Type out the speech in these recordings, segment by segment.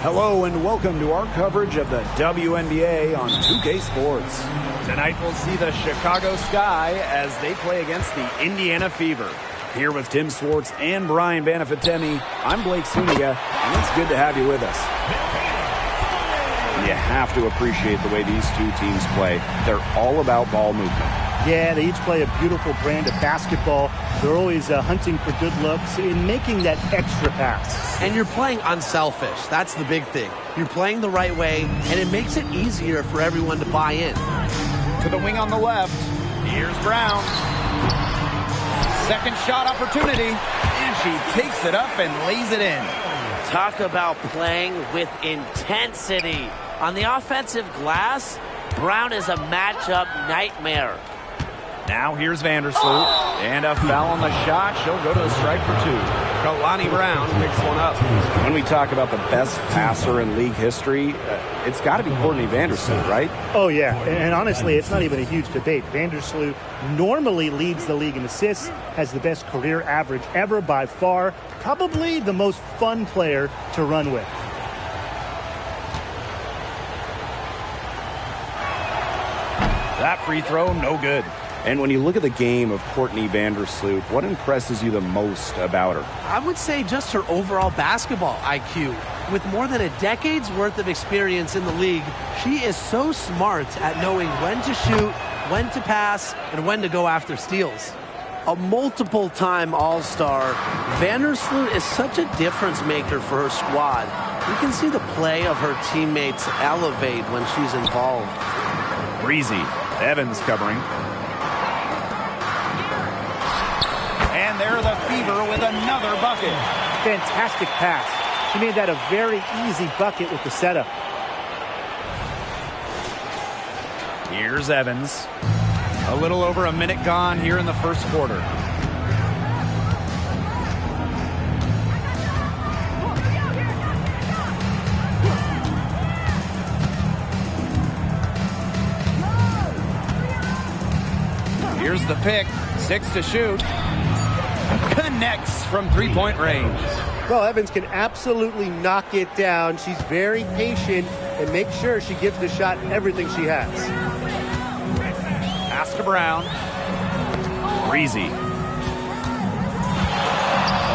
Hello and welcome to our coverage of the WNBA on 2K Sports. Tonight we'll see the Chicago Sky as they play against the Indiana Fever. Here with Tim Swartz and Brian Banafitemi, I'm Blake Suniga, and it's good to have you with us. You have to appreciate the way these two teams play. They're all about ball movement. Yeah, they each play a beautiful brand of basketball. They're always hunting for good looks in making that extra pass. And you're playing unselfish. That's the big thing. You're playing the right way, and it makes it easier for everyone to buy in. To the wing on the left, here's Brown. Second shot opportunity, and she takes it up and lays it in. Talk about playing with intensity. On the offensive glass, Brown is a matchup nightmare. Now here's Vandersloot, and a foul on the shot. She'll go to the strike for two. Kalani Brown picks one up. When we talk about the best passer in league history, it's got to be Courtney Vandersloot, right? Oh, yeah. And honestly, it's not even a huge debate. Vandersloot normally leads the league in assists, has the best career average ever by far, probably the most fun player to run with. That free throw, no good. And when you look at the game of Courtney Vandersloot, what impresses you the most about her? I would say just her overall basketball IQ. With more than a decade's worth of experience in the league, she is so smart at knowing when to shoot, when to pass, and when to go after steals. A multiple-time All-Star, Vandersloot is such a difference maker for her squad. You can see the play of her teammates elevate when she's involved. Breezy, Evans covering. And there the Fever with another bucket. Fantastic pass. She made that a very easy bucket with the setup. Here's Evans. A little over a minute gone here in the first quarter. Here's the pick. 6 to shoot. Connects from three-point range. Well, Evans can absolutely knock it down. She's very patient and makes sure she gives the shot everything she has. Pass to Brown. Breezy.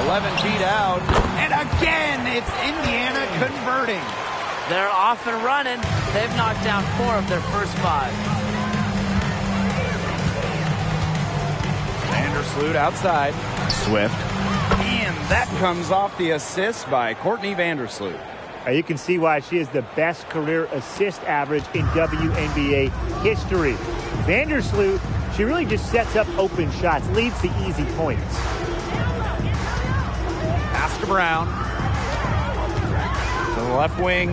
11 feet out. And again, it's Indiana converting. They're off and running. They've knocked down 4 of their first 5. Vandersloot outside. Swift. And that comes off the assist by Courtney Vandersloot. You can see why she is the best career assist average in WNBA history. Vandersloot, she really just sets up open shots, leads the easy points. Pass to Brown. To the left wing.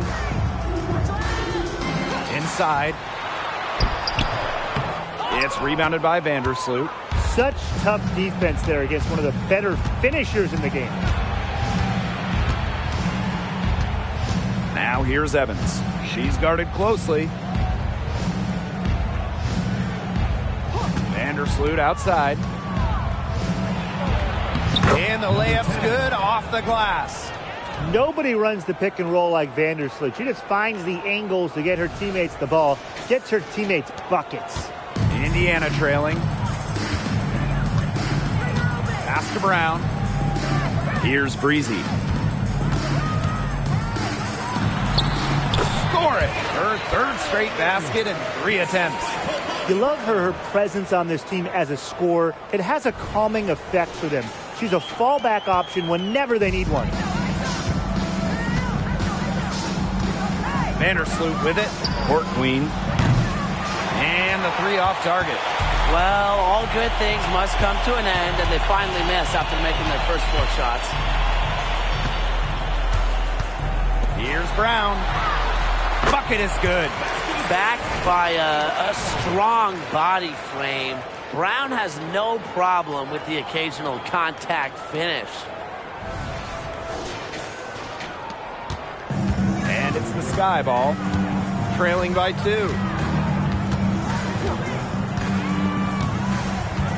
Inside. It's rebounded by Vandersloot. Such tough defense there against one of the better finishers in the game. Now here's Evans. She's guarded closely. Vandersloot outside. And the layup's good off the glass. Nobody runs the pick and roll like Vandersloot. She just finds the angles to get her teammates the ball, gets her teammates buckets. Indiana trailing. Pass to Brown. Here's Breezy. Score it! Her third straight basket in 3 attempts. You love her presence on this team as a scorer. It has a calming effect for them. She's a fallback option whenever they need one. Vandersloot with it. Court queen. And the 3 off target. Well, all good things must come to an end, and they finally miss after making their first 4 shots. Here's Brown. Bucket is good. Backed by a strong body frame, Brown has no problem with the occasional contact finish. And it's the Sky ball, trailing by 2.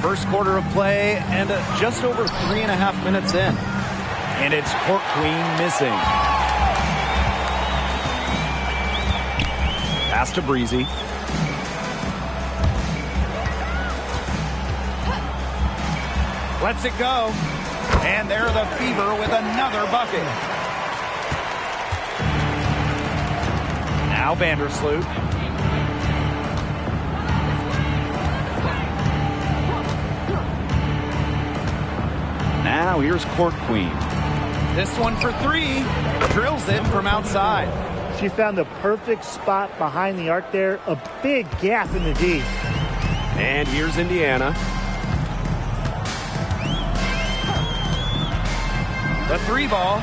First quarter of play and just over 3.5 minutes in. And it's Court Queen missing. Pass to Breezy. Lets it go. And there the Fever with another bucket. Now Vandersloot. Now here's Court Queen. This one for three. Drills it from outside. She found the perfect spot behind the arc there. A big gap in the D. And here's Indiana. The three ball.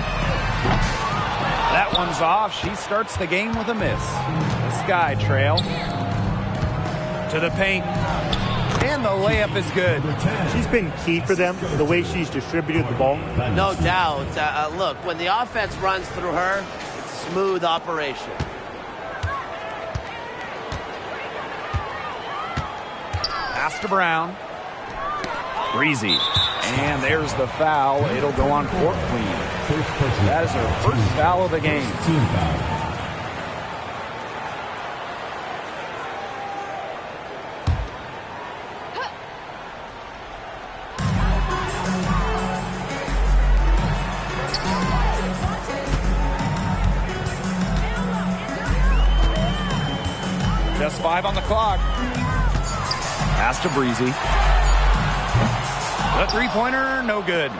That one's off. She starts the game with a miss. The Sky trail. To the paint. And the layup is good. She's been key for them, the way she's distributed the ball. No doubt. Look, when the offense runs through her, it's a smooth operation. Pass to Brown. Breezy. And there's the foul. It'll go on Court Queen. That is her first foul of the game. Just 5 on the clock. Pass to Breezy. The three-pointer, no good.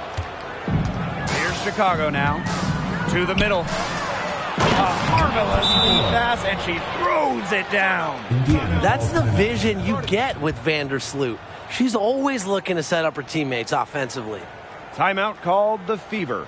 Here's Chicago now. To the middle. A marvelous lead pass, and she throws it down. That's the vision you get with Vandersloot. She's always looking to set up her teammates offensively. Timeout called the Fever.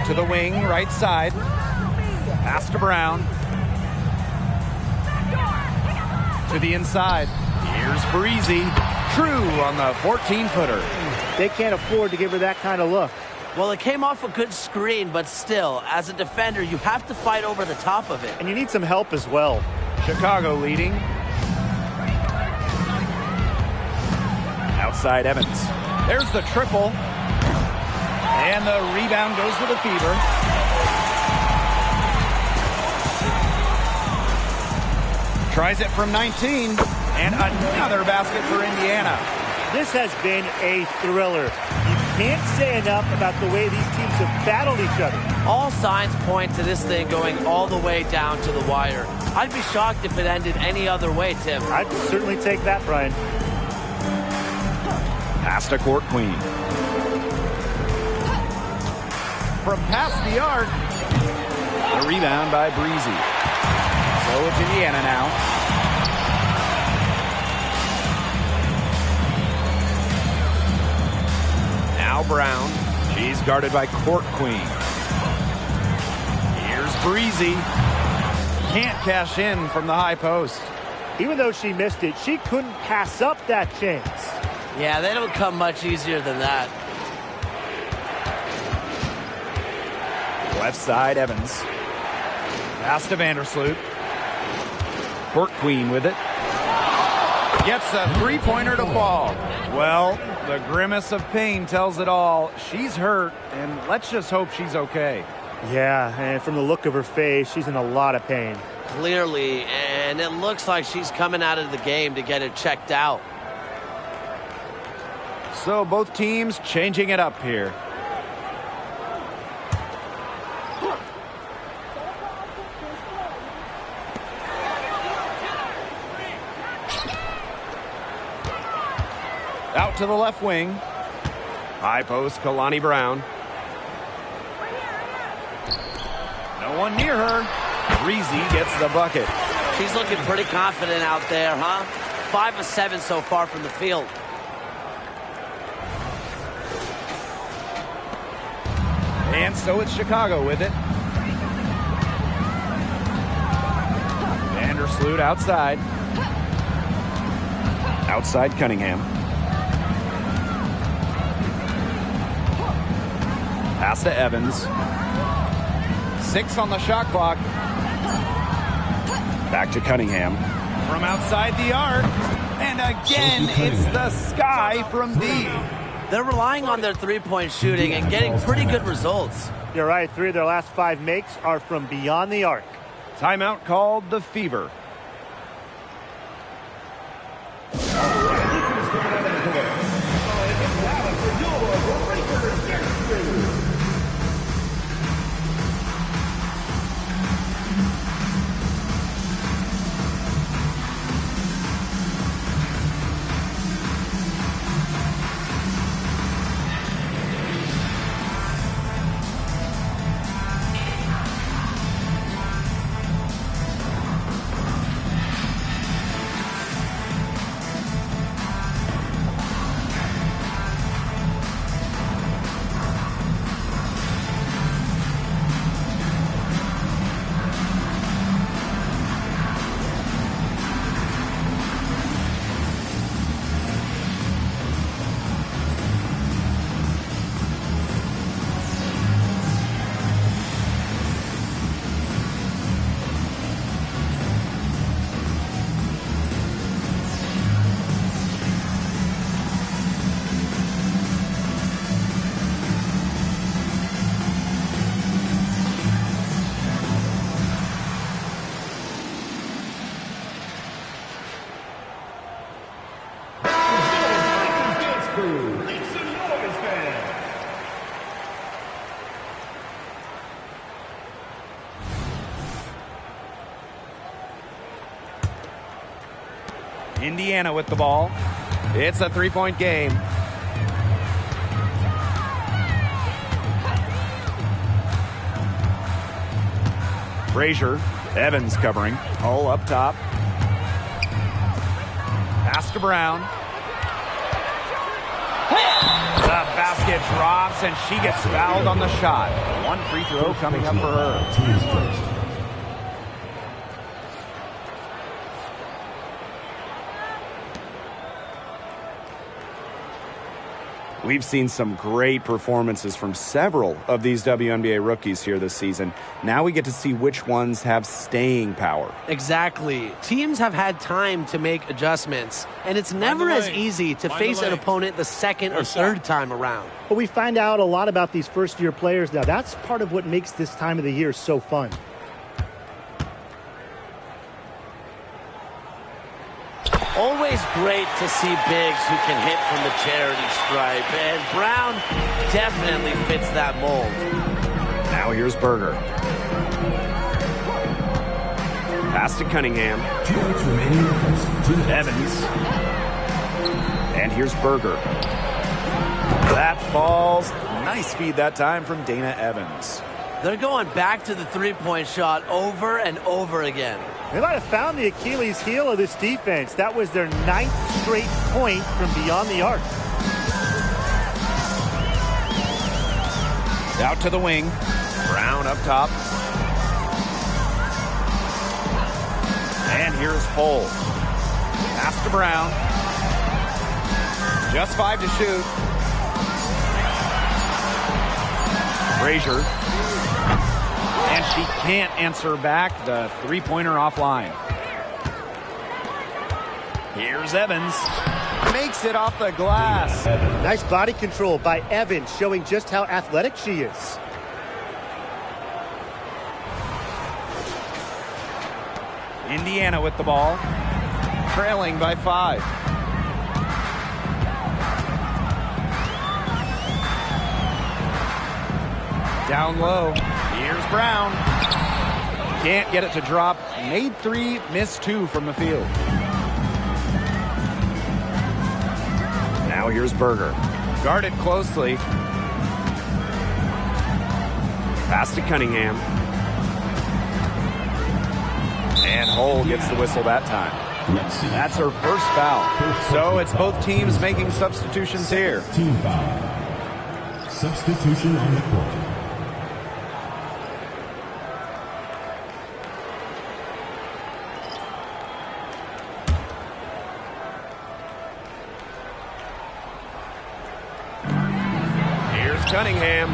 To the wing, right side. Pass to Brown. To the inside. Here's Breezy. True on the 14-footer. They can't afford to give her that kind of look. Well, it came off a good screen, but still, as a defender, you have to fight over the top of it. And you need some help as well. Chicago leading. Outside Evans. There's the triple. And the rebound goes to the Fever. Tries it from 19. And another basket for Indiana. This has been a thriller. You can't say enough about the way these teams have battled each other. All signs point to this thing going all the way down to the wire. I'd be shocked if it ended any other way, Tim. I'd certainly take that, Brian. Pass to Court Queen. From past the arc. The rebound by Breezy. So it's Indiana now. Now Brown. She's guarded by Court Queen. Here's Breezy. Can't cash in from the high post. Even though she missed it, she couldn't pass up that chance. Yeah, they don't come much easier than that. Left side, Evans. Pass to Vandersloot. Court Queen with it. Gets a three-pointer to fall. Well, the grimace of pain tells it all. She's hurt, and let's just hope she's okay. Yeah, and from the look of her face, she's in a lot of pain. Clearly, and it looks like she's coming out of the game to get it checked out. So both teams changing it up here. Out to the left wing. High post, Kalani Brown. No one near her. Breezy gets the bucket. She's looking pretty confident out there, huh? 5 of 7 so far from the field. And so it's Chicago with it. Vandersloot outside. Outside Cunningham. Pass to Evans. 6 on the shot clock. Back to Cunningham. From outside the arc. And again, it's the Sky from D. They're relying on their three-point shooting and getting pretty good results. You're right. 3 of their last 5 makes are from beyond the arc. Timeout called the Fever. Indiana with the ball. It's a three-point game. Frazier, Evans covering. Hull up top. Pass to Brown. The basket drops, and she gets fouled on the shot. One free throw coming up for her. We've seen some great performances from several of these WNBA rookies here this season. Now we get to see which ones have staying power. Exactly. Teams have had time to make adjustments, and it's never as easy to face an opponent the second or third time around. But we find out a lot about these first-year players now. That's part of what makes this time of the year so fun. Always great to see bigs who can hit from the charity stripe, and Brown definitely fits that mold. Now here's Berger. Pass to Cunningham. Evans. And here's Berger. That falls. Nice feed that time from Dana Evans. They're going back to the three-point shot over and over again. They might have found the Achilles heel of this defense. That was their 9th straight point from beyond the arc. Out to the wing. Brown up top. And here's Hull. Pass to Brown. Just 5 to shoot. Frazier. And she can't answer back the three-pointer offline. Here's Evans. Makes it off the glass. Nice body control by Evans, showing just how athletic she is. Indiana with the ball. Trailing by 5. Down low. Here's Brown. Can't get it to drop. Made 3, missed 2 from the field. Now here's Berger. Guarded closely. Pass to Cunningham. And Hull gets the whistle that time. That's her first foul. So it's both teams making substitutions here. Team foul. Substitution on the court. Cunningham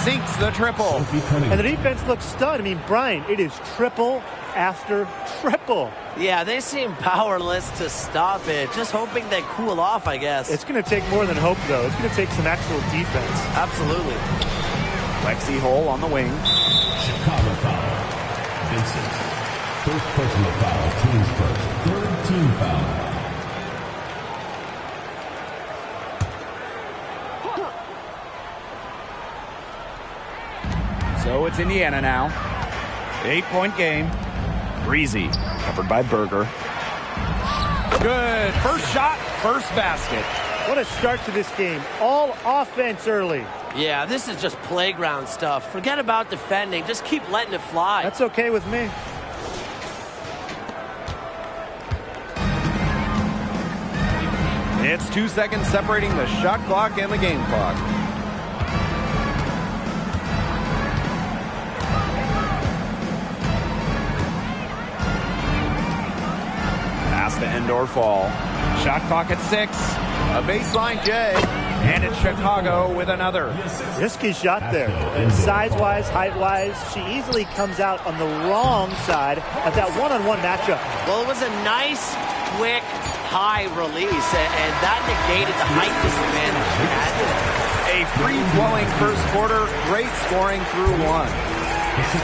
sinks the triple. And the defense looks stunned. I mean, Brian, it is triple after triple. Yeah, they seem powerless to stop it. Just hoping they cool off, I guess. It's going to take more than hope, though. It's going to take some actual defense. Absolutely. Lexi Hull on the wing. Chicago foul. Vincent. First personal foul. Team's first. Third team foul. So it's Indiana now. 8-point game. Breezy, covered by Berger. Good. First shot, first basket. What a start to this game. All offense early. Yeah, this is just playground stuff. Forget about defending. Just keep letting it fly. That's okay with me. It's 2 seconds separating the shot clock and the game clock. To end or fall. Shot clock at 6. A baseline J. And it's Chicago with another. Risky shot there. Size-wise, height-wise, she easily comes out on the wrong side of that one-on-one matchup. Well, it was a nice, quick, high release, and that negated the height disadvantage. A free-flowing first quarter. Great scoring through 1.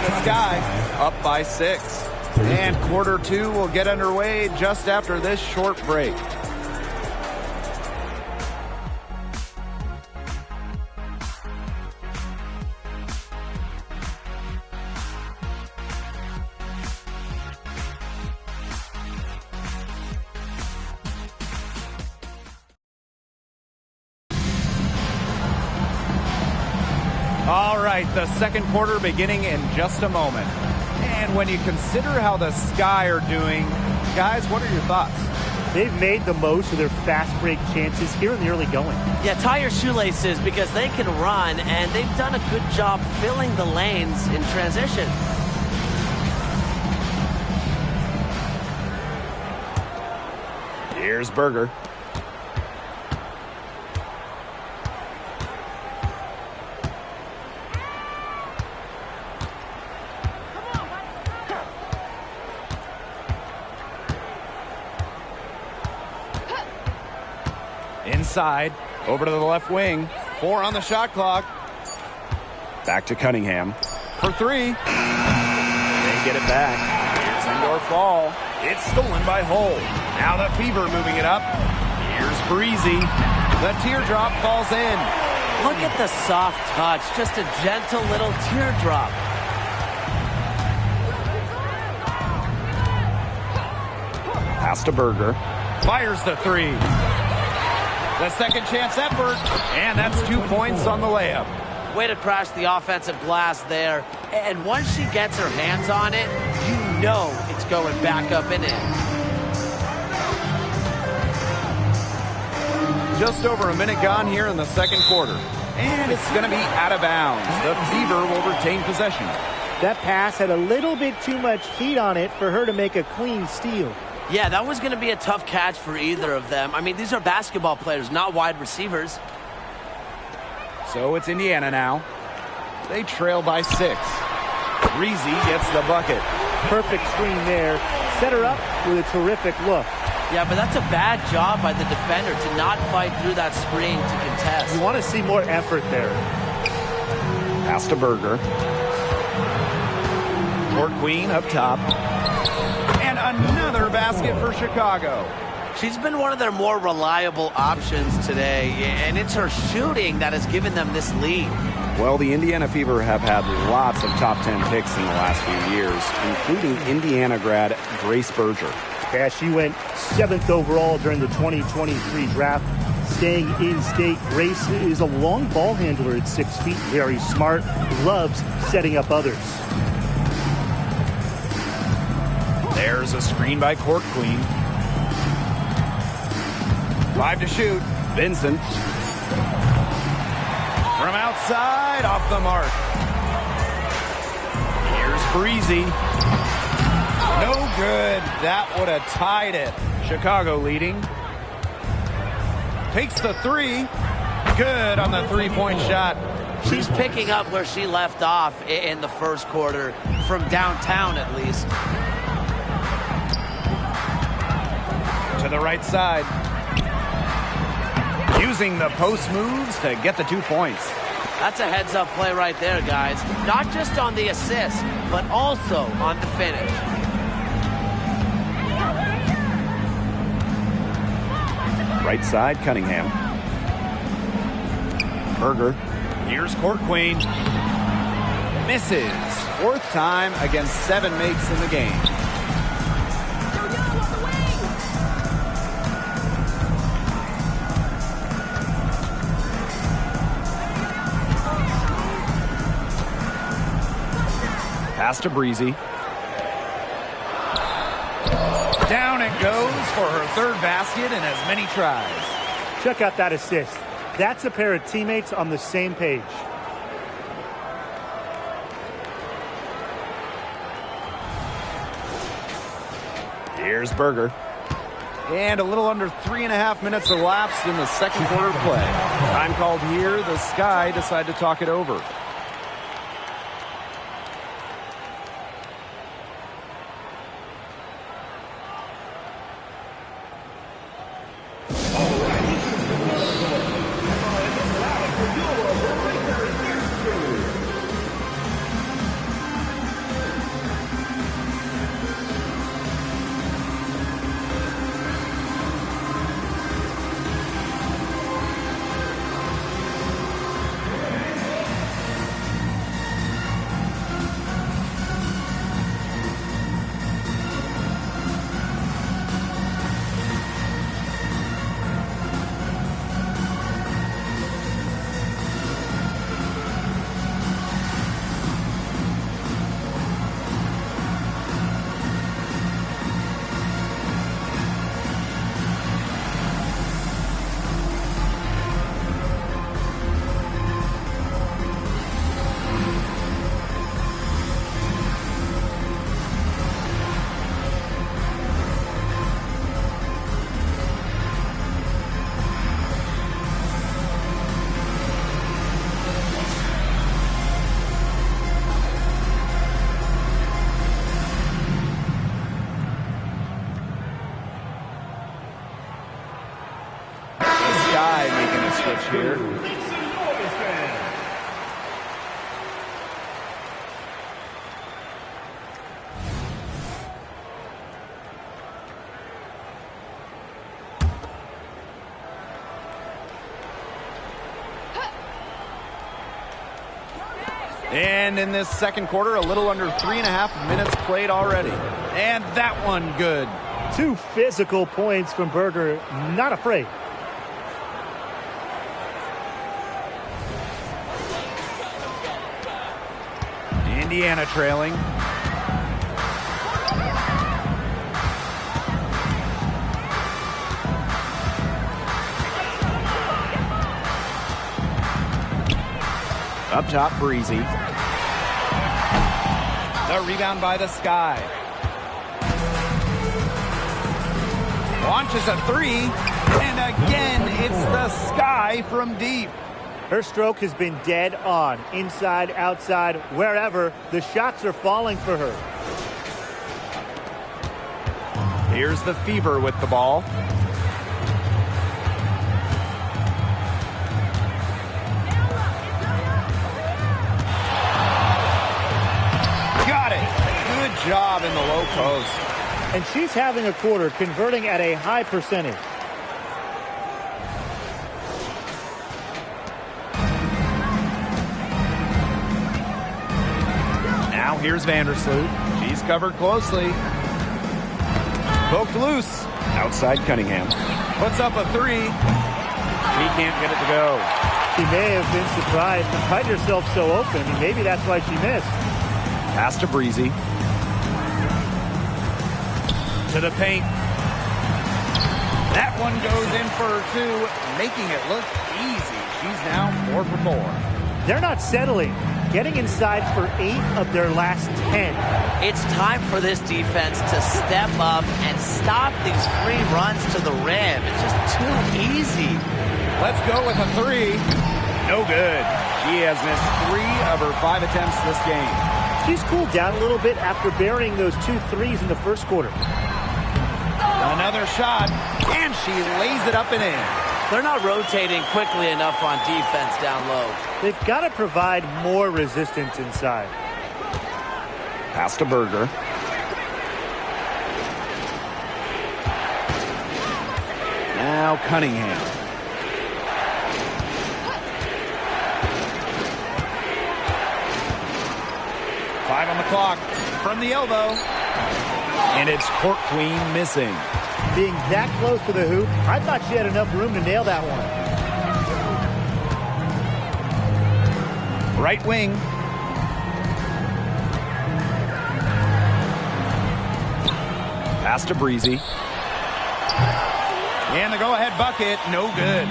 The Sky up by 6. And quarter 2 will get underway just after this short break. All right, the second quarter beginning in just a moment. And when you consider how the Sky are doing, guys, what are your thoughts? They've made the most of their fast break chances here in the early going. Yeah, tie your shoelaces because they can run, and they've done a good job filling the lanes in transition. Here's Berger. Inside, over to the left wing. 4 on the shot clock. Back to Cunningham for 3. They get it back. Here's indoor fall. It's stolen by Hull. Now the Fever moving it up. Here's Breezy. The teardrop falls in. Look at the soft touch. Just a gentle little teardrop. Pass to Berger. Fires the 3. The second chance effort, and that's 2 points on the layup. Way to crash the offensive glass there. And once she gets her hands on it, you know it's going back up and in. Just over a minute gone here in the second quarter. And it's going to be out of bounds. The Fever will retain possession. That pass had a little bit too much heat on it for her to make a clean steal. Yeah, that was going to be a tough catch for either of them. I mean, these are basketball players, not wide receivers. So it's Indiana now. They trail by 6. Breezy gets the bucket. Perfect screen there. Set her up with a terrific look. Yeah, but that's a bad job by the defender to not fight through that screen to contest. You want to see more effort there. Pass to Berger. Court Queen up top. And another basket for Chicago. She's been one of their more reliable options today, and it's her shooting that has given them this lead. Well, the Indiana Fever have had lots of top 10 picks in the last few years, including Indiana grad Grace Berger. Yeah, she went 7th overall during the 2023 draft. Staying in state, Grace is a long ball handler at 6 feet, very smart, loves setting up others. There's a screen by Court Queen. 5 to shoot. Vincent. From outside, off the mark. Here's Breezy. No good. That would have tied it. Chicago leading. Takes the three. Good on the three-point shot. She's picking up where she left off in the first quarter, from downtown at least. To the right side. Using the post moves to get the 2 points. That's a heads-up play right there, guys. Not just on the assist, but also on the finish. Right side, Cunningham. Berger. Here's Court Queen. Misses. 4th time against 7 makes in the game. Pass to Breezy. Down it goes for her 3rd basket in as many tries. Check out that assist. That's a pair of teammates on the same page. Here's Berger. And a little under 3.5 minutes elapsed in the second quarter play. Time called here. The Sky decide to talk it over. Here. And in this second quarter, a little under 3.5 minutes played already. And that one good. 2 physical points from Berger. Not afraid. Indiana trailing. Up top, Breezy. The rebound by the Sky. Launches a 3. And again, it's the Sky from deep. Her stroke has been dead on. Inside, outside, wherever. The shots are falling for her. Here's the Fever with the ball. Got it. Good job in the low post. And she's having a quarter, converting at a high percentage. Now here's Vandersloot. She's covered closely. Poked loose. Outside Cunningham. Puts up a three. She can't get it to go. She may have been surprised to find herself so open, and maybe that's why she missed. Pass to Breezy. To the paint. That one goes in for two, making it look easy. She's now 4 for 4. They're not settling. Getting inside for 8 of their last 10. It's time for this defense to step up and stop these free runs to the rim. It's just too easy. Let's go with a three. No good. She has missed 3 of her 5 attempts this game. She's cooled down a little bit after burying those 2 threes in the first quarter. Another shot, and she lays it up and in. They're not rotating quickly enough on defense down low. They've got to provide more resistance inside. Pass to Berger. Now Cunningham. Five on the clock from the elbow. And it's Court Queen missing. Being that close to the hoop, I thought she had enough room to nail that one. Right wing. Pass to Breezy. And the go-ahead bucket, no good.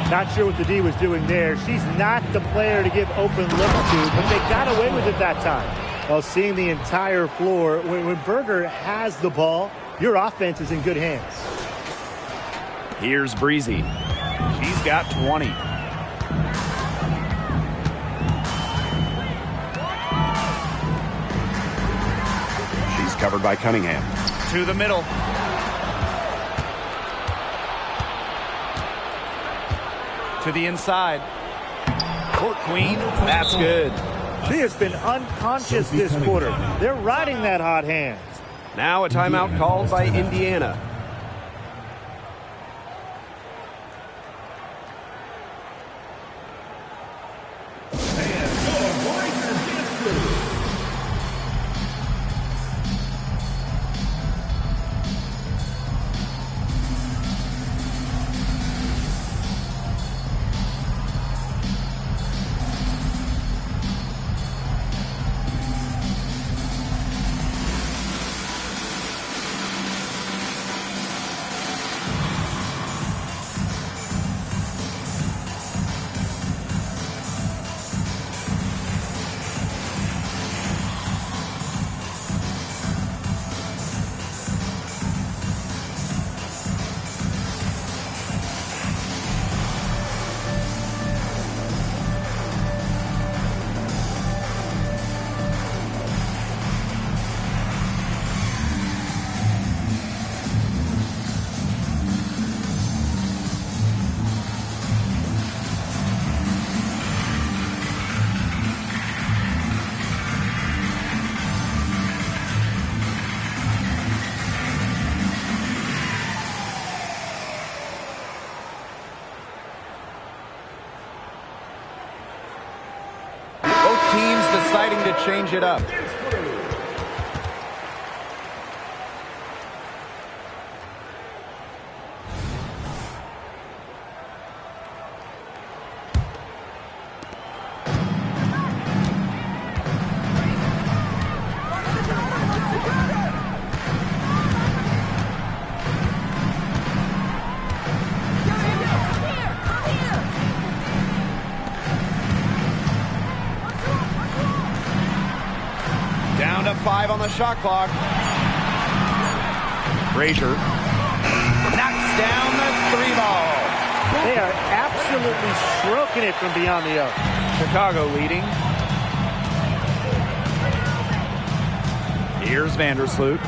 Not sure what the D was doing there. She's not the player to give open looks to, but they got away with it that time. Well, seeing the entire floor, when Berger has the ball, your offense is in good hands. Here's Breezy. She's got 20. She's covered by Cunningham. To the middle. To the inside. Court Queen, that's good. She has been unconscious this quarter. They're riding that hot hand. Now a timeout called by Indiana. Deciding to change it up. Down to 5 on the shot clock. Frazier knocks down the 3 ball. They are absolutely stroking it from beyond the arc. Chicago leading. Here's Vandersloot.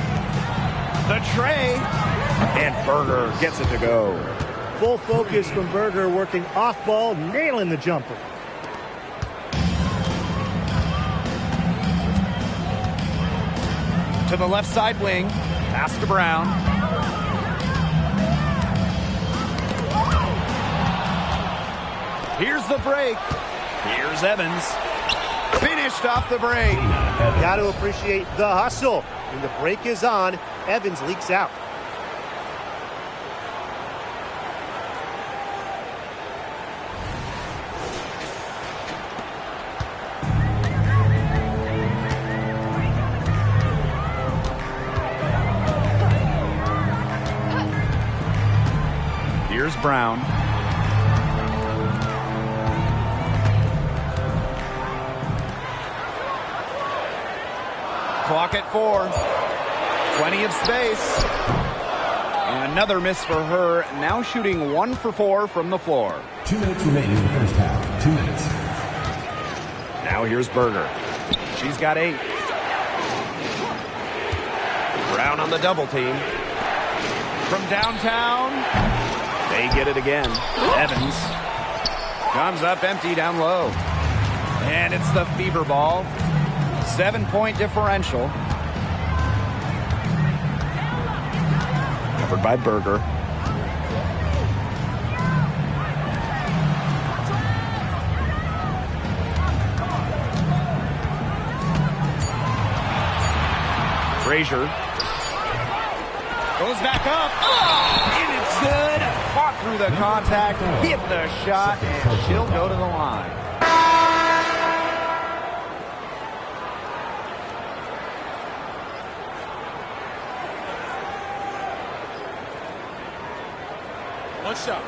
The tray. And Berger gets it to go. Full focus from Berger, working off ball, nailing the jumper. To the left side wing. Pass to Brown. Here's the break. Here's Evans. Finished off the break. Got to appreciate the hustle. When the break is on, Evans leaks out. Here's Brown. Clock at 4. Plenty of space. And another miss for her. Now shooting 1 for 4 from the floor. 2 minutes remaining in the first half. 2 minutes. Now here's Berger. She's got 8. Brown on the double team. From downtown. They get it again. Evans comes up empty down low. And it's the Fever ball. 7-point differential. Covered by Berger. Frazier goes back up. Oh, and it's good. Fought through the contact, hit the shot, and she'll go to the line. One shot.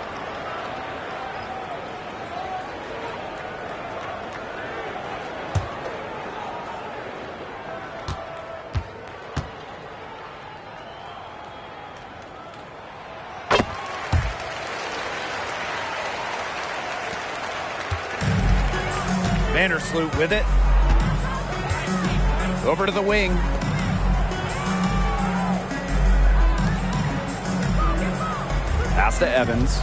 Vandersloot with it. Over to the wing. Pass to Evans.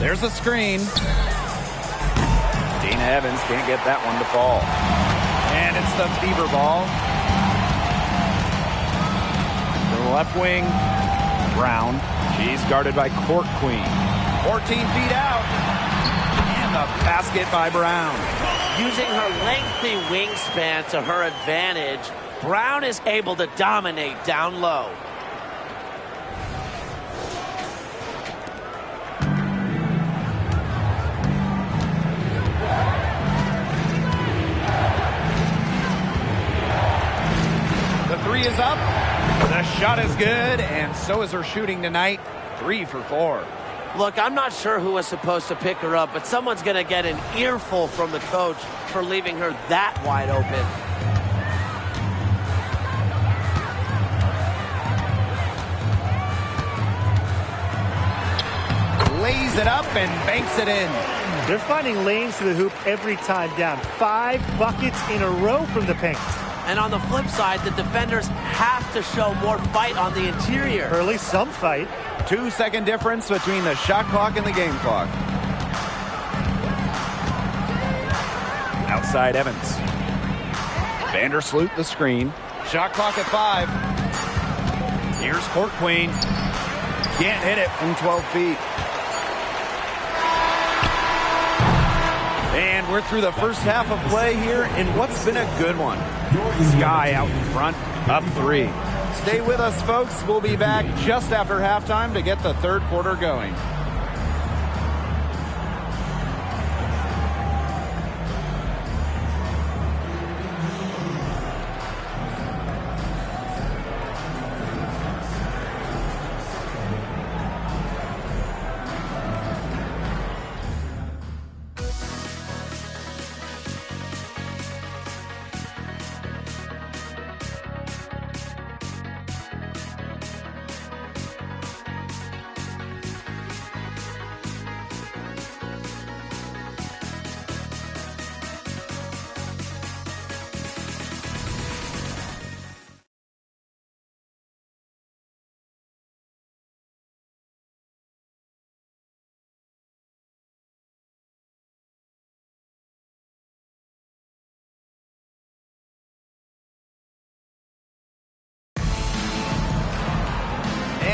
There's a screen. Dana Evans can't get that one to fall. And it's the Fever ball. To the left wing. Brown. She's guarded by Court Queen. 14 feet out. And the basket by Brown. Using her lengthy wingspan to her advantage, Brown is able to dominate down low. The three is up. The shot is good, and so is her shooting tonight. 3 for 4. Look, I'm not sure who was supposed to pick her up, but someone's going to get an earful from the coach for leaving her that wide open. Lays it up and banks it in. They're finding lanes to the hoop every time down. 5 buckets in a row from the paint. And on the flip side, the defenders have to show more fight on the interior. Or at least some fight. 2-second difference between the shot clock and the game clock. Outside Evans. Vandersloot the screen. Shot clock at 5. Here's Court Queen. Can't hit it from 12 feet. And we're through the first half of play here in what's been a good one. Sky out in front, up 3. Stay with us, folks. We'll be back just after halftime to get the third quarter going.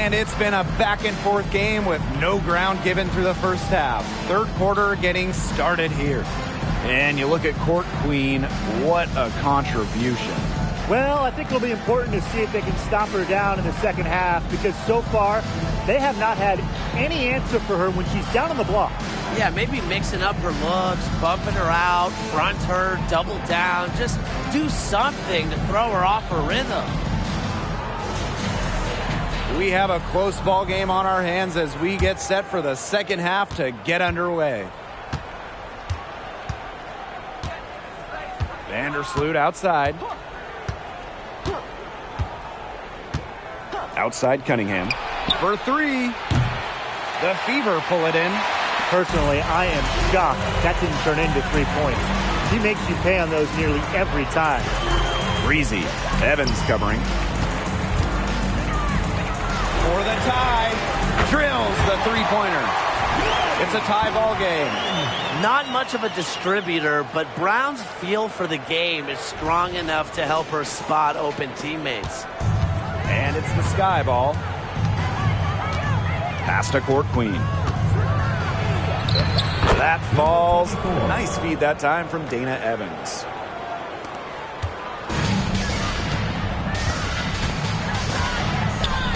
And it's been a back-and-forth game with no ground given through the first half. Third quarter getting started here. And you look at Court Queen, what a contribution. Well, I think it'll be important to see if they can stop her down in the second half, because so far they have not had any answer for her when she's down on the block. Yeah, maybe mixing up her looks, bumping her out, front her, double down. Just do something to throw her off her rhythm. We have a close ball game on our hands as we get set for the second half to get underway. Vandersloot outside. Outside Cunningham. For three. The Fever pull it in. Personally, I am shocked that didn't turn into 3 points. He makes you pay on those nearly every time. Breezy. Evans covering. For the tie. Drills the three-pointer. It's a tie ball game. Not much of a distributor, but Brown's feel for the game is strong enough to help her spot open teammates. And it's the Sky ball. Pass to Court Queen. That falls. Nice feed that time from Dana Evans.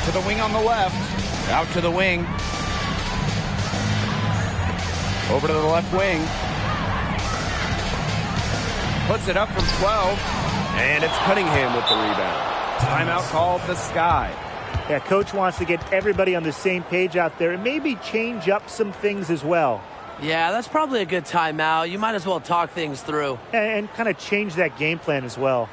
To the wing on the left. Out to the wing. Over to the left wing. Puts it up from 12. And it's Cunningham with the rebound. Timeout called the Sky. Yeah, coach wants to get everybody on the same page out there and maybe change up some things as well. Yeah, that's probably a good timeout. You might as well talk things through. And kind of change that game plan as well.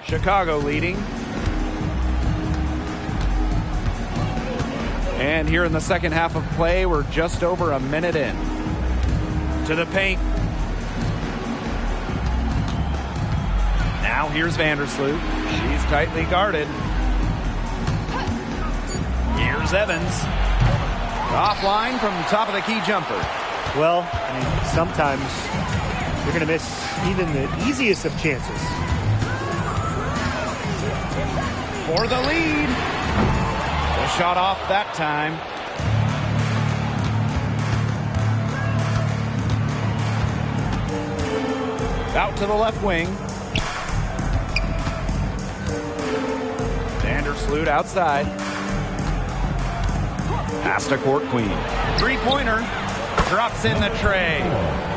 Chicago leading. And here in the second half of play, we're just over a minute in. To the paint. Now here's Vandersloot. She's tightly guarded. Here's Evans. Offline from top of the key jumper. Well, I mean, sometimes you're going to miss even the easiest of chances. For the lead. The shot off that time. Out to the left wing. Vandersloot outside. Pass to Court Queen. Three-pointer. Drops in the tray.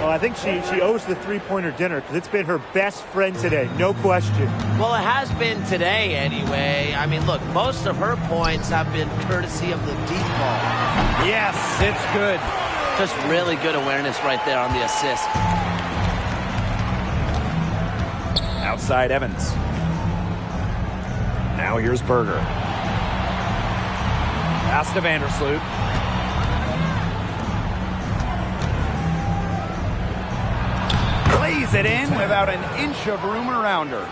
Well, I think she owes the three-pointer dinner because it's been her best friend today, no question. Well, it has been today anyway. I mean, look, most of her points have been courtesy of the deep ball. Yes, it's good. Just really good awareness right there on the assist. Outside Evans. Now here's Berger. Pass to Vandersloot. Lays it in without an inch of room around her.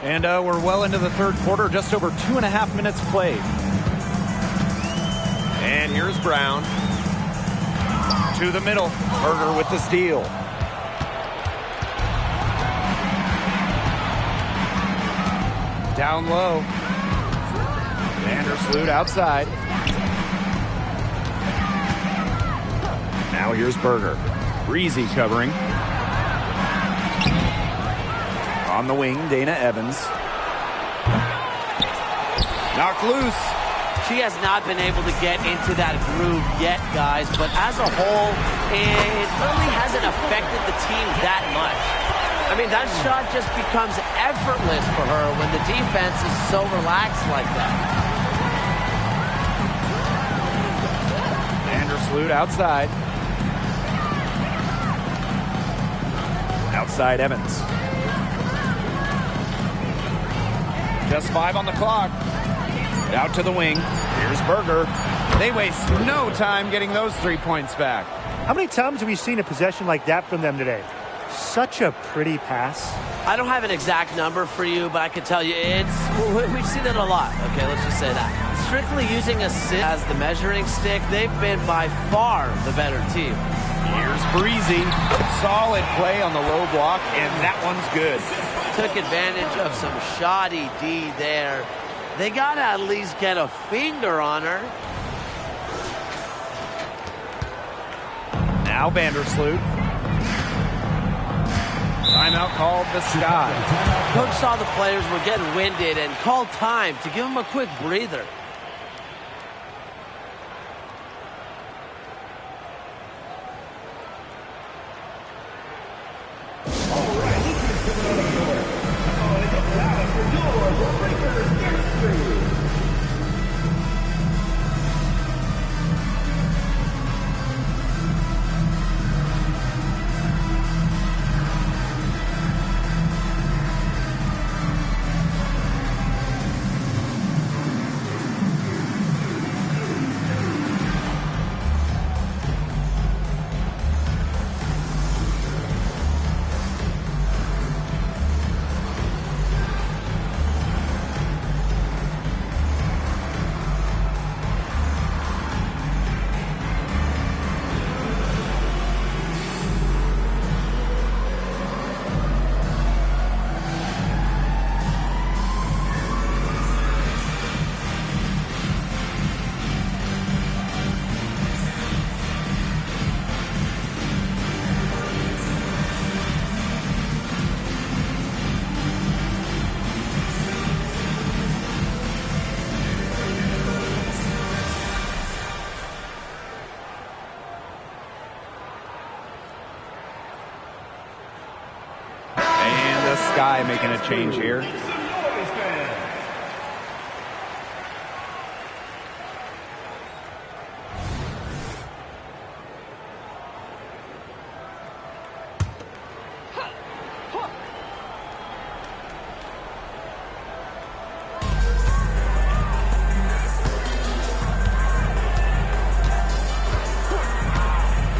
And we're well into the third quarter, just over 2.5 minutes played. And here's Brown. To the middle. Berger with the steal. Down low. Vandersloot outside. Now here's Berger. Breezy covering. On the wing, Dana Evans. Knocked loose. She has not been able to get into that groove yet, guys, but as a whole, it really hasn't affected the team that much. I mean, that shot just becomes effortless for her when the defense is so relaxed like that. Vandersloot outside. Outside Evans. Just 5 on the clock. Out to the wing. Here's Berger. They waste no time getting those 3 points back. How many times have we seen a possession like that from them today? Such a pretty pass. I don't have an exact number for you, but I can tell you we've seen it a lot. Okay, let's just say that. Strictly using assist as the measuring stick, they've been by far the better team. Here's Breezy. Solid play on the low block, and that one's good. Took advantage of some shoddy D there. They got to at least get a finger on her. Now Vandersloot. Timeout called the Sky. Coach saw the players were getting winded and called time to give them a quick breather. Sky making a change here.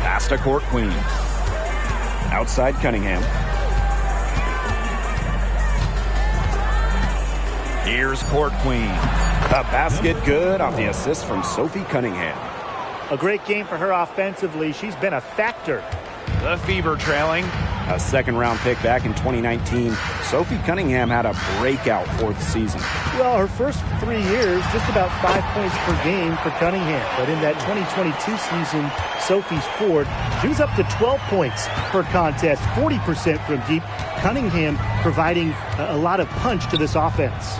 Pass to Court Queen. Outside Cunningham. Here's Court Queen. A basket good off the assist from Sophie Cunningham. A great game for her offensively. She's been a factor. The Fever trailing. A second-round pick back in 2019. Sophie Cunningham had a breakout fourth season. Well, her first 3 years, just about 5 points per game for Cunningham. But in that 2022 season, Sophie's fourth. She was up to 12 points per contest, 40% from deep. Cunningham providing a lot of punch to this offense.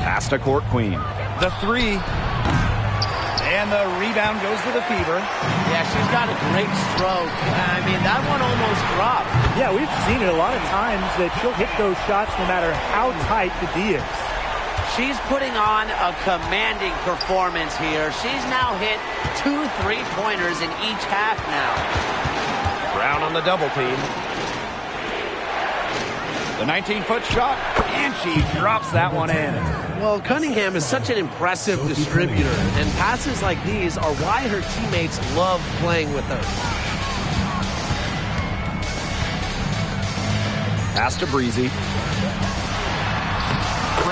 Pass to Court Queen. The three. And the rebound goes to the Fever. Yeah, she's got a great stroke. I mean, that one almost dropped. Yeah, we've seen it a lot of times that she'll hit those shots no matter how tight the D is. She's putting on a commanding performance here. She's now hit 2 3-pointers in each half now. Brown on the double team. The 19-foot shot, and she drops that one in. Well, Cunningham is such an impressive distributor, and passes like these are why her teammates love playing with her. Pass to Breezy.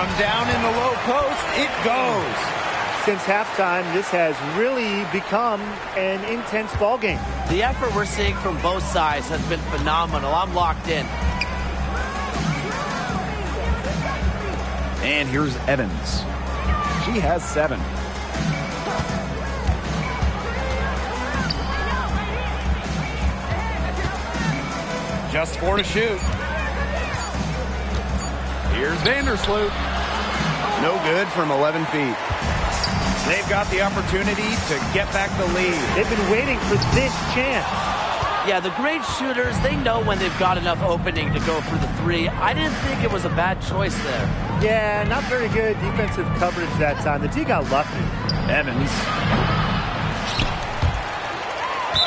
From down in the low post, it goes. Since halftime, this has really become an intense ball game. The effort we're seeing from both sides has been phenomenal. I'm locked in. And here's Evans. She has 7. Just 4 to shoot. Here's Vandersloot. No good from 11 feet. They've got the opportunity to get back the lead. They've been waiting for this chance. Yeah, the great shooters, they know when they've got enough opening to go for the 3. I didn't think it was a bad choice there. Yeah, not very good defensive coverage that time. The D got lucky. Evans.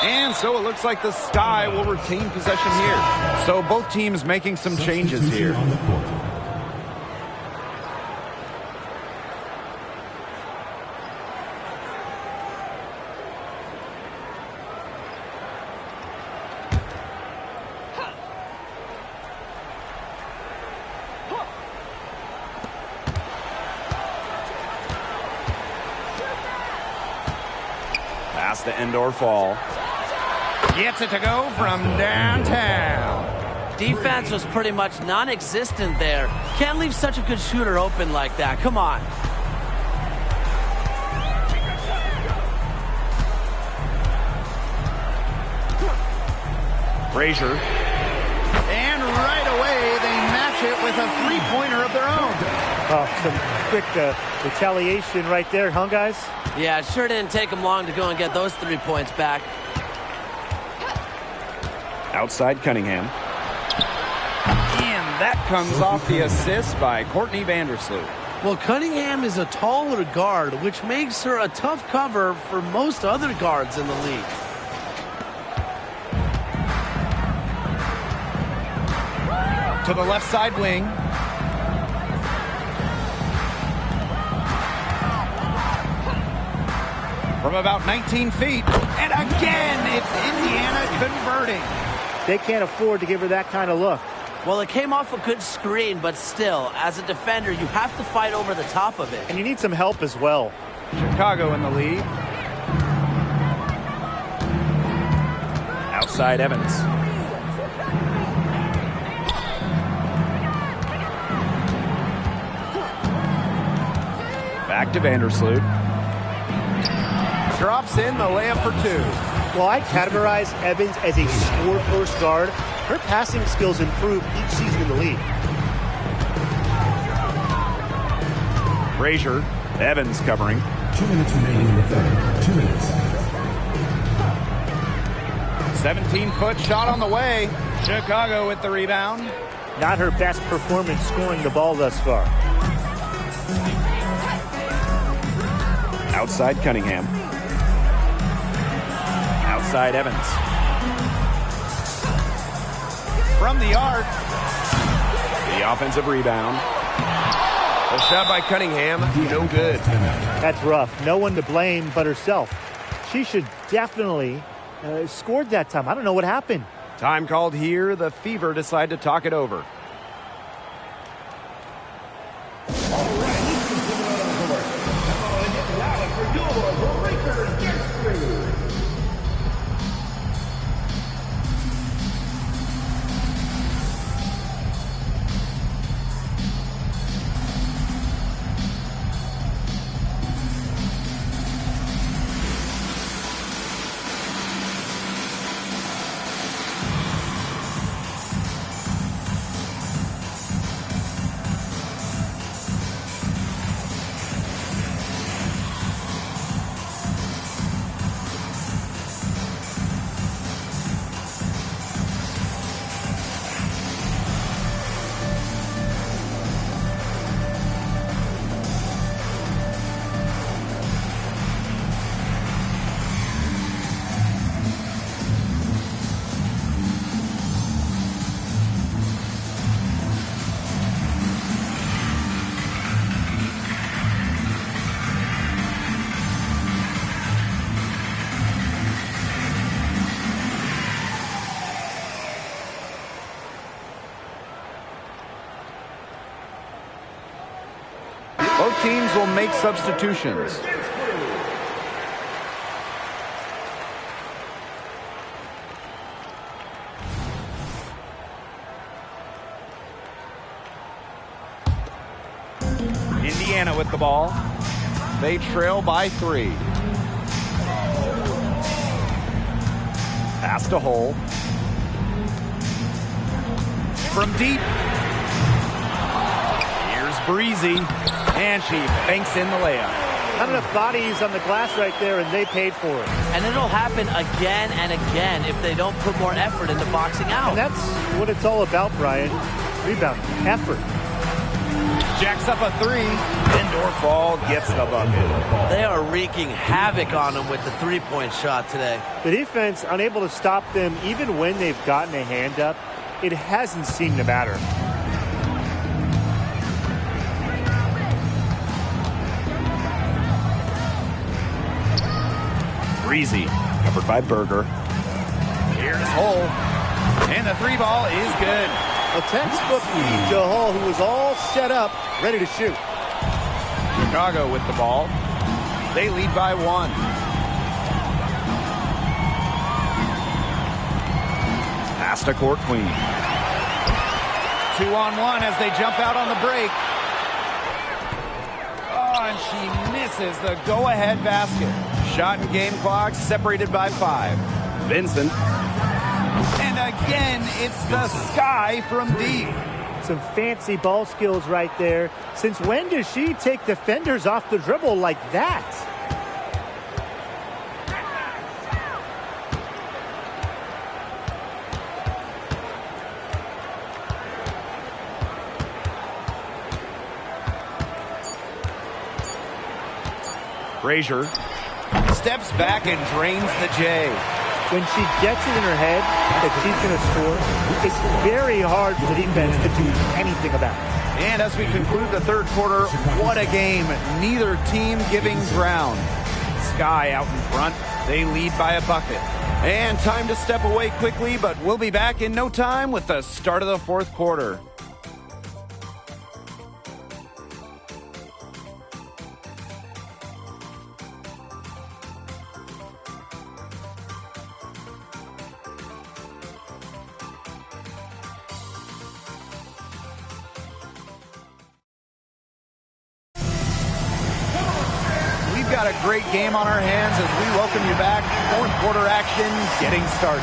And so it looks like the Sky will retain possession here. So both teams making some changes here. On the court. Pass to end or fall. Gets it to go from downtown. Defense was pretty much non-existent there. Can't leave such a good shooter open like that. Come on. Frazier. And right away, they match it with a three-pointer of their own. Oh, some quick retaliation right there, huh, guys? Yeah, it sure didn't take them long to go and get those 3 points back. Outside Cunningham. And that comes off the assist by Courtney Vandersloot. Well, Cunningham is a taller guard, which makes her a tough cover for most other guards in the league. To the left side wing. From about 19 feet. And again, it's Indiana converting. They can't afford to give her that kind of look. Well, it came off a good screen, but still, as a defender, you have to fight over the top of it. And you need some help as well. Chicago in the lead. Outside Evans. Back to Vandersloot. Drops in the layup for 2. Well, I categorize Evans as a score-first guard. Her passing skills improve each season in the league. Frazier. Evans covering. 2 minutes remaining in the third. 2 minutes. 17-foot shot on the way. Chicago with the rebound. Not her best performance scoring the ball thus far. Outside Cunningham. Outside Evans. From the arc. The offensive rebound. A shot by Cunningham. No good. That's rough. No one to blame but herself. She should definitely scored that time. I don't know what happened. Time called here. The Fever decide to talk it over. teams will make substitutions. Indiana with the ball. They trail by 3. Pass to Hull. From deep. Here's Breezy. And she banks in the layup. Not enough bodies on the glass right there, and they paid for it. And it'll happen again and again if they don't put more effort into boxing out. And that's what it's all about, Brian. Rebound, effort. Jacks up a 3. Indoor ball gets the bucket. They are wreaking havoc on them with the three-point shot today. The defense unable to stop them even when they've gotten a hand up. It hasn't seemed to matter. Breezy, covered by Berger. Here's Hull. And the 3 ball is good. A textbook feed to Hull, who was all set up, ready to shoot. Chicago with the ball. They lead by 1. Pass to Court Queen. 2-on-1 as they jump out on the break. Oh, and she misses the go-ahead basket. Shot and game clock separated by 5. Vincent. And again, it's the Sky from deep. Some fancy ball skills right there. Since when does she take defenders off the dribble like that? Frazier steps back and drains the J. When she gets it in her head that she's going to score, it's very hard for the defense to do anything about it. And as we conclude the third quarter, what a game. Neither team giving ground. Sky out in front. They lead by a bucket. And time to step away quickly, but we'll be back in no time with the start of the fourth quarter. Got a great game on our hands as we welcome you back. Fourth quarter action getting started.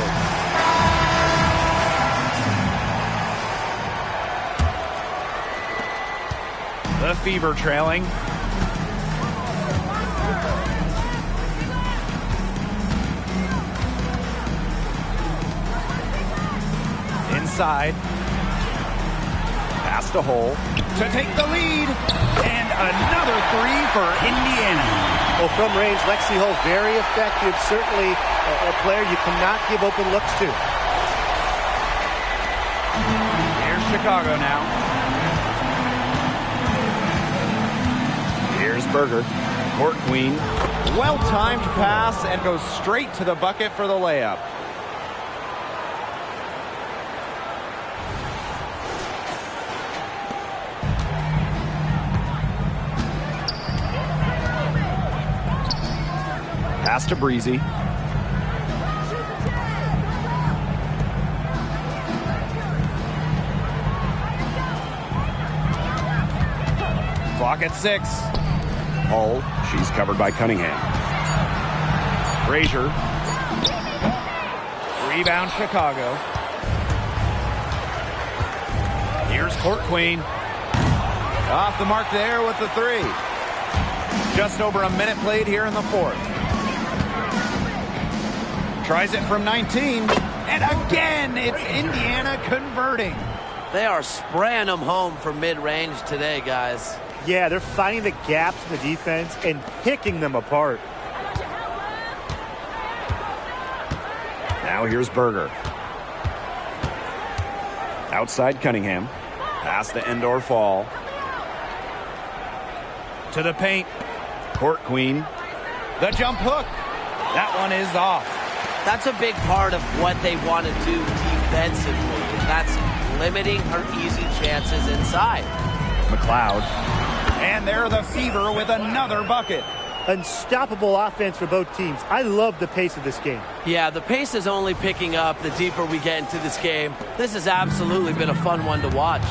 The Fever trailing. Inside. Pass to Hull to take the lead. And another 3 for Indiana. Well, from range, Lexi Hull, very effective. Certainly a player you cannot give open looks to. Here's Chicago now. Here's Berger. Court Queen. Well-timed pass and goes straight to the bucket for the layup. Pass to Breezy. Clock at 6. Hull, she's covered by Cunningham. Frazier. Rebound Chicago. Here's Court Queen. Off the mark there with the 3. Just over a minute played here in the fourth. Tries it from 19, and again, it's Indiana converting. They are spraying them home from mid-range today, guys. Yeah, they're finding the gaps in the defense and picking them apart. Now here's Berger. Outside Cunningham. Pass the indoor fall. To the paint. Court Queen. The jump hook. That one is off. That's a big part of what they want to do defensively. That's limiting her easy chances inside. McLeod. And they're the Fever with another bucket. Unstoppable offense for both teams. I love the pace of this game. Yeah, the pace is only picking up the deeper we get into this game. This has absolutely been a fun one to watch.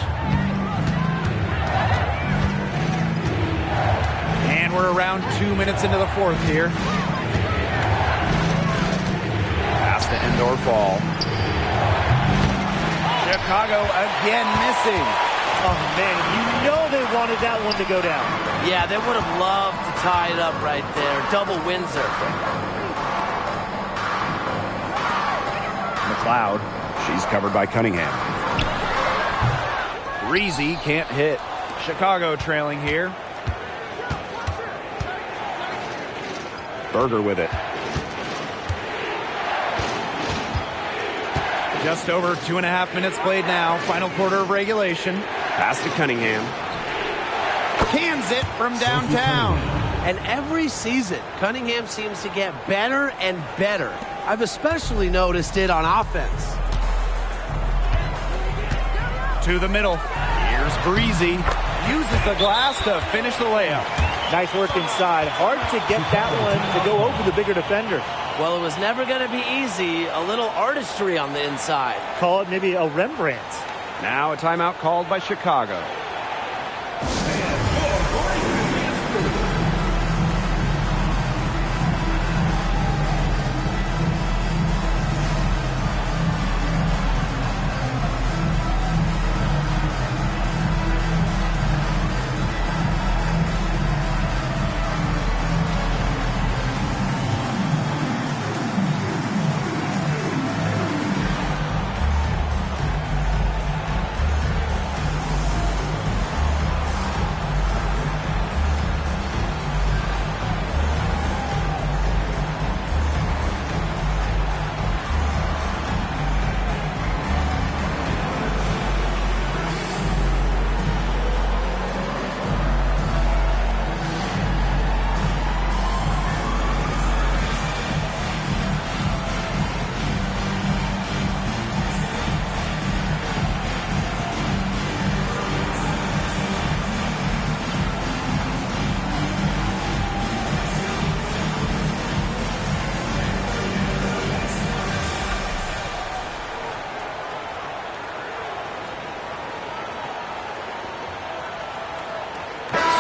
And we're around 2 minutes into the fourth here. Pass to end or fall. Chicago again missing. Oh, man, you know they wanted that one to go down. Yeah, they would have loved to tie it up right there. Double Windsor. McLeod. She's covered by Cunningham. Breezy can't hit. Chicago trailing here. Berger with it. Just over 2.5 minutes played now. Final quarter of regulation. Pass to Cunningham. Cans it from downtown. And every season, Cunningham seems to get better and better. I've especially noticed it on offense. To the middle. Here's Breezy. Uses the glass to finish the layup. Nice work inside. Hard to get that one to go over the bigger defender. Well, it was never going to be easy. A little artistry on the inside. Call it maybe a Rembrandt. Now a timeout called by Chicago.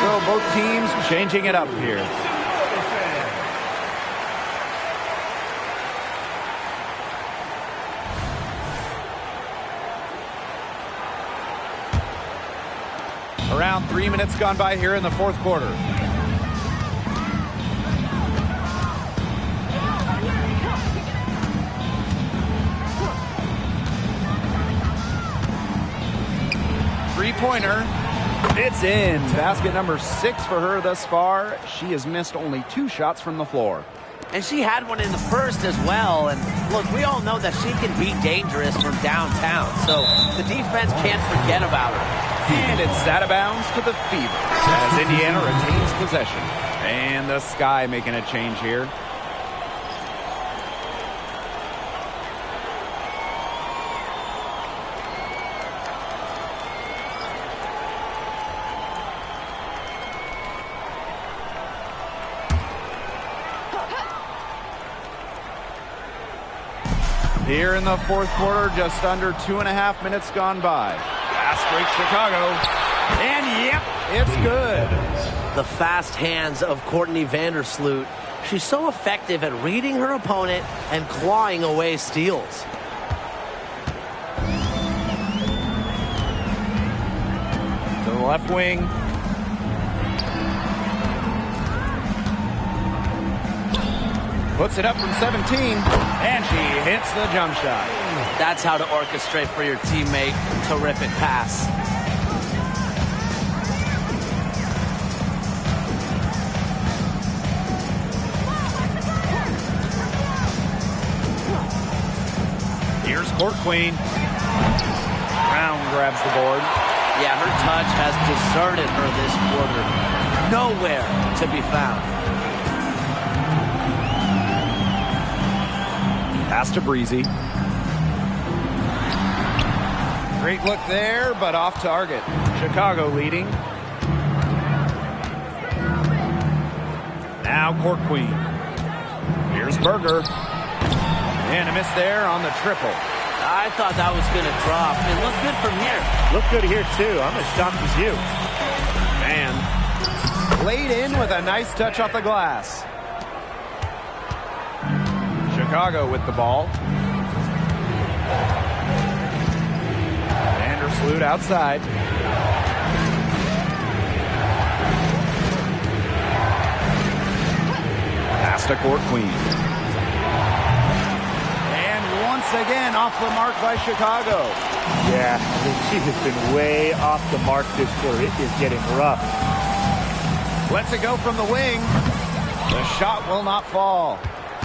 So both teams changing it up here. Around 3 minutes gone by here in the fourth quarter. Three-pointer. It's in. Basket number 6 for her thus far. She has missed only 2 shots from the floor. And she had one in the first as well. And look, we all know that she can be dangerous from downtown. So the defense can't forget about her. And it's out of bounds to the Fever as Indiana retains possession. And the Sky making a change here. Here in the fourth quarter, just under 2.5 minutes gone by. Fast break Chicago. And yep, it's good. The fast hands of Courtney Vandersloot. She's so effective at reading her opponent and clawing away steals. To the left wing. Puts it up from 17, and she hits the jump shot. That's how to orchestrate for your teammate. Terrific pass. Here's Court Queen. Brown grabs the board. Yeah, her touch has deserted her this quarter. Nowhere to be found. Pass to Breezy. Great look there, but off target. Chicago leading. Now Court Queen. Here's Berger. And a miss there on the triple. I thought that was going to drop. It looked good from here. Looked good here, too. I'm as shocked as you. Man. Laid in with a nice touch off the glass. Chicago with the ball. Vandersloot outside. Pass to Court Queen. And once again off the mark by Chicago. Yeah, I mean, she has been way off the mark this quarter. It is getting rough. Lets it go from the wing. The shot will not fall.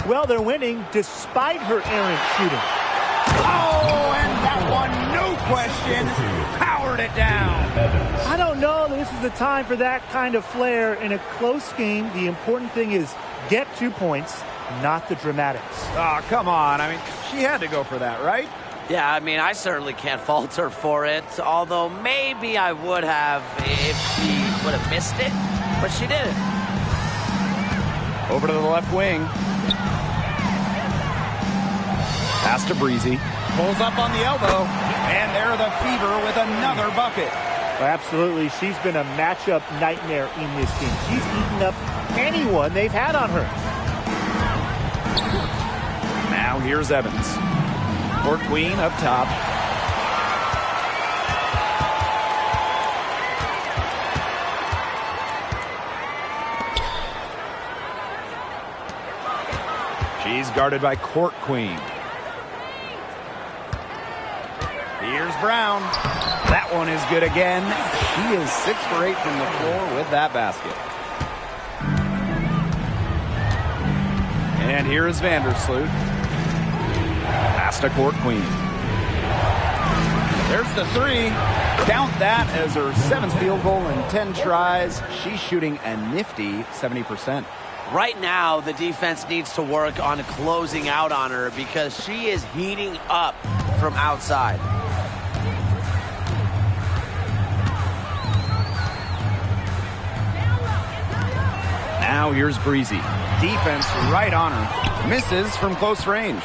Well, they're winning despite her errant shooting. Oh, and that one, no question, powered it down. I don't know that this is the time for that kind of flair. In a close game, the important thing is get 2 points, not the dramatics. Oh, come on. I mean, she had to go for that, right? Yeah, I mean, I certainly can't fault her for it, although maybe I would have if she would have missed it, but she didn't. Over to the left wing. Pass to Breezy. Pulls up on the elbow. And there the Fever with another bucket. Well, absolutely. She's been a matchup nightmare in this game. She's eaten up anyone they've had on her. Now here's Evans. Court Queen up top. She's guarded by Court Queen. Here's Brown. That one is good again. She is 6 for 8 from the floor with that basket. And here is Vandersloot. Pass to Court Queen. There's the 3. Count that as her 7th field goal in 10 tries. She's shooting a nifty 70%. Right now, the defense needs to work on closing out on her because she is heating up from outside. Now here's Breezy. Defense right on her. Misses from close range.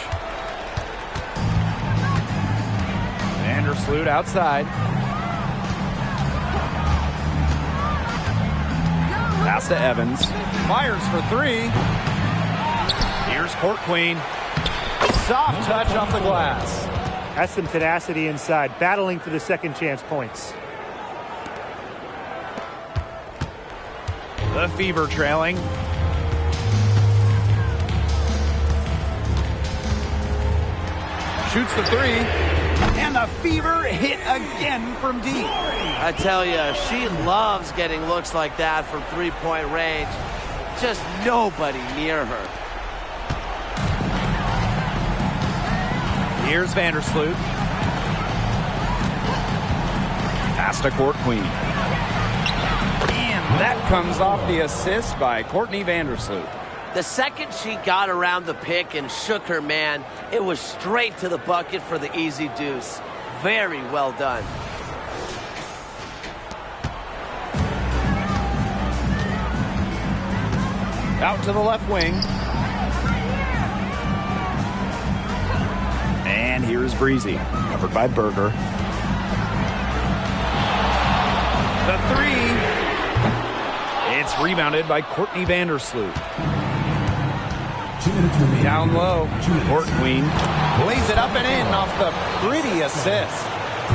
Vandersloot outside. Pass to Evans. Fires for 3. Here's Court Queen. Soft touch off the glass. That's some tenacity inside, battling for the second chance points. The Fever trailing. Shoots the 3. And the Fever hit again from deep. I tell you, she loves getting looks like that from three-point range. Just nobody near her. Here's Vandersloot. Pass to Court Queen. And that comes off the assist by Courtney Vandersloot. The second she got around the pick and shook her man, it was straight to the bucket for the easy deuce. Very well done. Out to the left wing. And here's Breezy, covered by Berger. The 3. It's rebounded by Courtney Vandersloot. Down low, Court Queen lays it up and in off the pretty assist.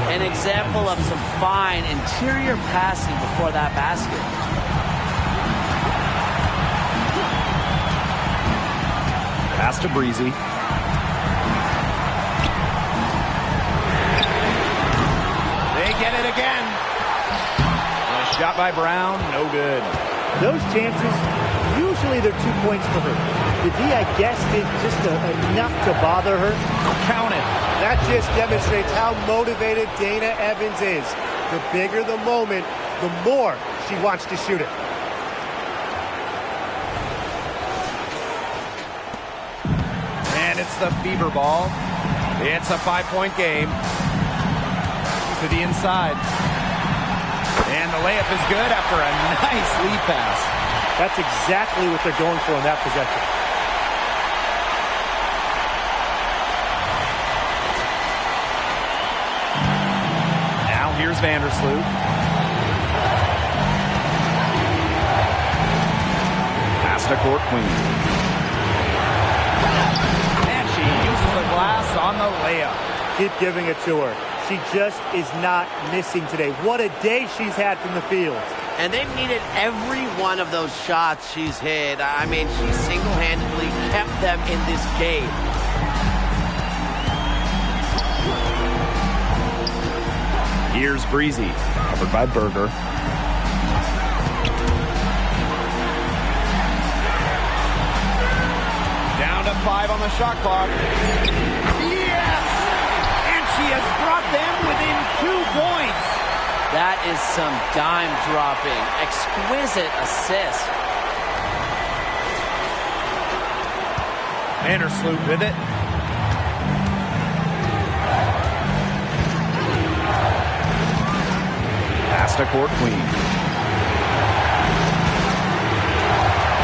An example of some fine interior passing before that basket. Pass to Breezy. They get it again. A shot by Brown, no good. Those chances, usually they're 2 points for her. The D, I guess, did just enough to bother her. Count it. That just demonstrates how motivated Dana Evans is. The bigger the moment, the more she wants to shoot it. And it's the Fever ball. It's a 5-point game. To the inside. And the layup is good after a nice lead pass. That's exactly what they're going for in that possession. Now here's Vandersloot. Pass to Court Queen. And she uses the glass on the layup. Keep giving it to her. She just is not missing today. What a day she's had from the field. And they've needed every one of those shots she's hit. I mean, she single-handedly kept them in this game. Here's Breezy, covered by Berger. Down to 5 on the shot clock. Yes! And she has brought them within 2 points. That is some dime dropping. Exquisite assist. Vandersloot with it. Pass to Court Queen.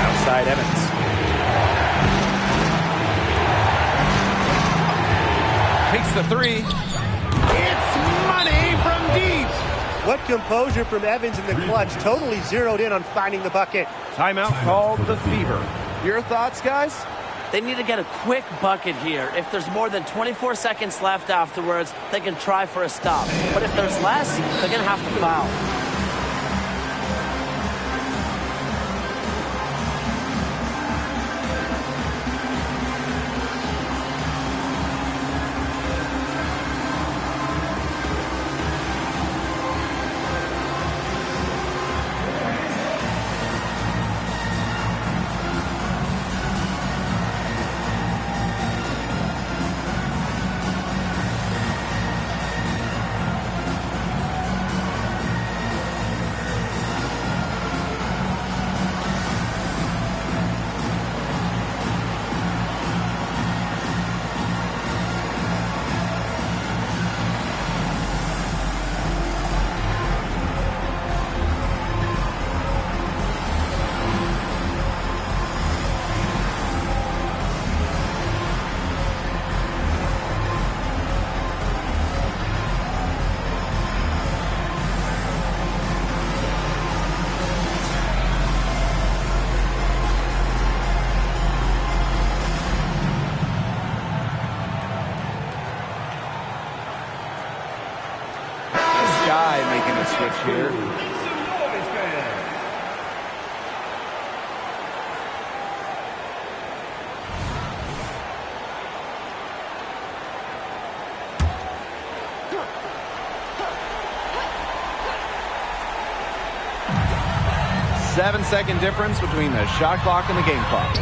Outside Evans. Takes the 3. It's money from deep. What composure from Evans in the clutch. Totally zeroed in on finding the bucket. Timeout called the Fever. Your thoughts, guys? They need to get a quick bucket here. If there's more than 24 seconds left afterwards, they can try for a stop. But if there's less, they're going to have to foul. Making a switch here. Seven-second difference between the shot clock and the game clock.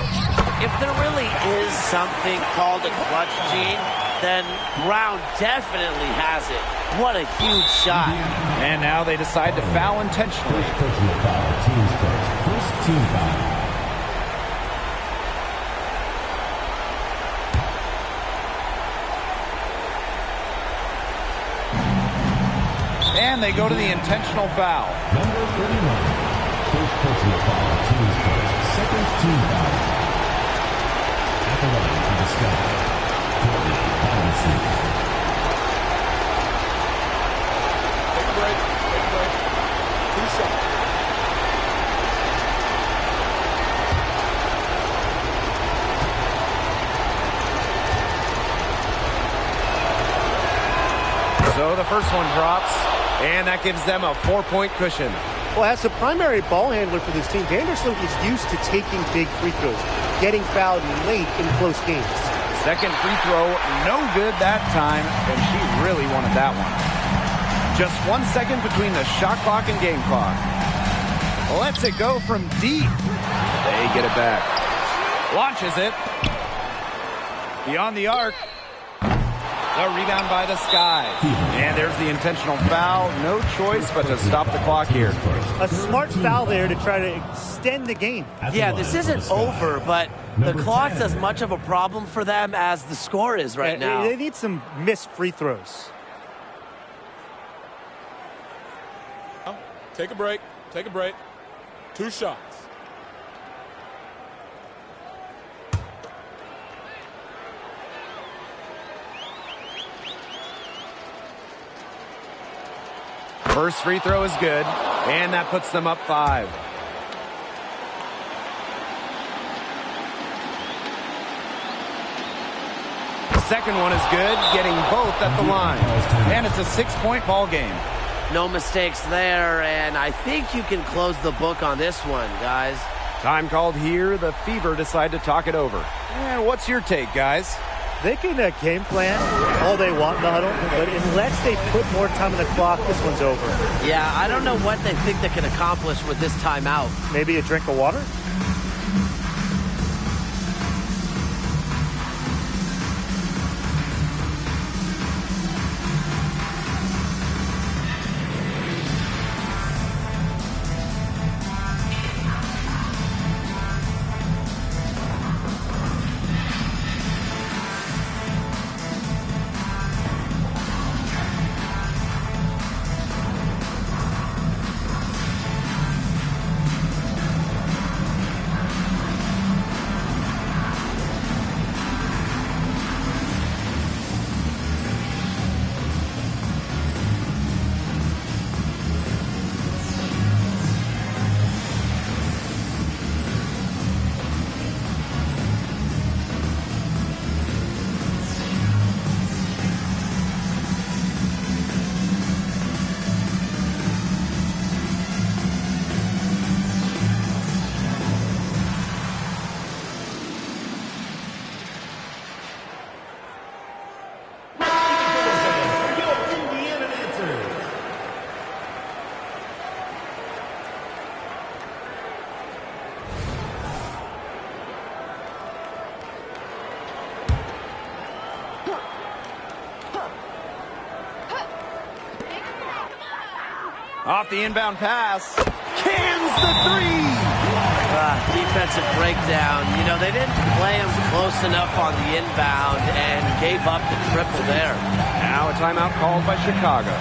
If there really is something called a clutch gene, then Brown definitely has it. What a huge shot. And now they decide to foul intentionally. First personal foul, team's first. First team foul. And they go to the intentional foul. Number 31. First personal foul, team's first. Second team foul. At the line for the Scouts. Take a break. 2 shots. So the first one drops, and that gives them a 4-point cushion. Well, as the primary ball handler for this team, Vandersloot is used to taking big free throws, getting fouled late in close games. Second free throw, no good that time, and she really wanted that one. Just 1 second between the shot clock and game clock. Lets it go from deep. They get it back. Launches it. Beyond the arc. The rebound by the Sky. And there's the intentional foul. No choice but to stop the clock here. A smart foul there to try to extend the game. Yeah, this isn't over, but the clock's as much of a problem for them as the score is right now. They need some missed free throws. Take a break. 2 shots. First free throw is good, and that puts them up 5. The second one is good, getting both at the line. And it's a 6-point ball game. No mistakes there, and I think you can close the book on this one, guys. Time called here. The Fever decide to talk it over. And what's your take, guys? They can game plan all they want in the huddle, but unless they put more time on the clock, this one's over. Yeah, I don't know what they think they can accomplish with this timeout. Maybe a drink of water? Off the inbound pass. Cans the 3. Defensive breakdown. You know, they didn't play him close enough on the inbound and gave up the triple there. Now a timeout called by Chicago.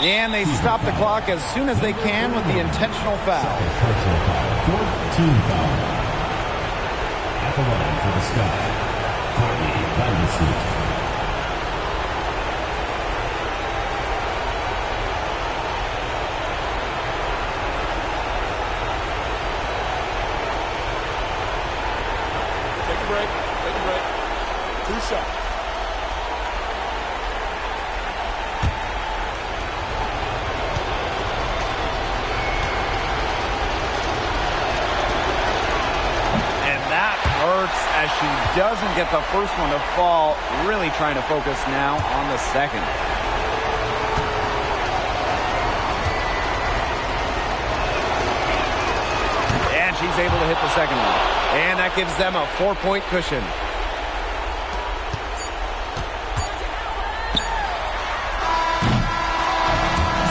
And they stop the clock as soon as they can with the intentional foul. 14 foul. At the line for the Sky, Farley. Take a break. Take a break. 2 shots. As she doesn't get the first one to fall, really trying to focus now on the second. And she's able to hit the second one. And that gives them a 4-point cushion.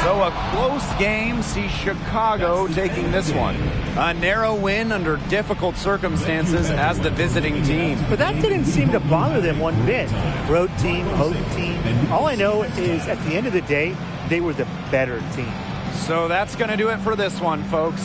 So So a close game sees Chicago taking this one. A narrow win under difficult circumstances as the visiting team. But that didn't seem to bother them one bit. Road team, home team. All I know is at the end of the day, they were the better team. So that's going to do it for this one, folks.